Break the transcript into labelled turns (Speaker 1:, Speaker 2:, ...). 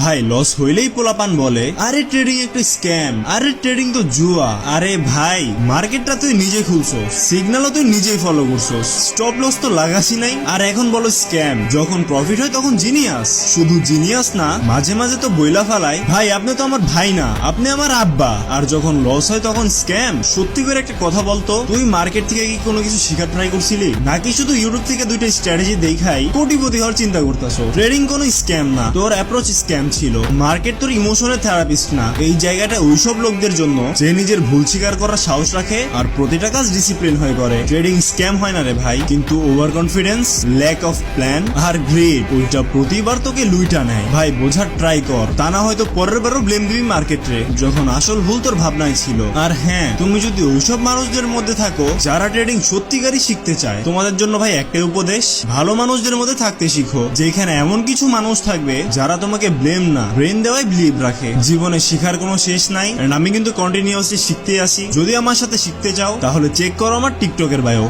Speaker 1: ভাই লস হইলেই পোলাপান বলে আরে ট্রেডিং একটা স্ক্যাম, আরে ট্রেডিং তো জুয়া। আরে ভাই মার্কেটটা তুই নিজে খুলছো, সিগন্যালও তুই নিজেই ফলো করছো, স্টপ লস তো লাগাসি নাই, আর এখন বলো স্ক্যাম। যখন প্রফিট হয় তখন জিনিয়াস। শুধু জিনিয়াস না, মাঝে মাঝে তো বইলা ফালাই ভাই আপনি তো আমার ভাই না, আপনি আমার আব্বা। আর যখন লস হয় তখন স্ক্যাম। সত্যি করে একটা কথা বলতো, তুই মার্কেট থেকে কি কোনো কিছু শিখার ট্রাই করছিলি, নাকি শুধু ইউটিউব থেকে দুইটা স্ট্র্যাটেজি দেখাই কোটিপতি হওয়ার চিন্তা করতেছো? ট্রেডিং কোনো স্ক্যাম না, তোর অ্যাপ্রোচ স্ক্যাম ছিল। মার্কেট তোর ইমোশনের থেরাপিস্ট না। এই জায়গাটা ওইসব লোকদের জন্য যে নিজের ভুল স্বীকার করার সাহস রাখে আর প্রতিটা কাজ ডিসিপ্লিন হয়ে করে। ট্রেডিং স্ক্যাম হয় না রে ভাই, কিন্তু overconfidence, lack of plan আর গ্রেড ওইটা প্রতিবার তোকে লুইটা নেয়। ভাই বোঝার ট্রাই কর, তা না হয়তো পরের বারও ব্লেম দিবি মার্কেট রে, যখন আসল ভুল তোর ভাবনায় ছিল। আর হ্যাঁ, তুমি যদি ওইসব মানুষদের মধ্যে থাকো যারা ট্রেডিং সত্যিকারই শিখতে চায়, তোমাদের জন্য ভাই একটাই উপদেশ, ভালো মানুষদের মধ্যে থাকতে শিখো, যেখানে এমন কিছু মানুষ থাকবে যারা তোমাকে ব্লেম না ব্রেন দেওয়াই বিলিভ রাখে। জীবনে শিখার কোনো শেষ নাই, আমি কিন্তু কন্টিনিউয়াসলি শিখতে আসি। যদি আমার সাথে শিখতে চাও তাহলে চেক করো আমার টিকটকের বায়ো।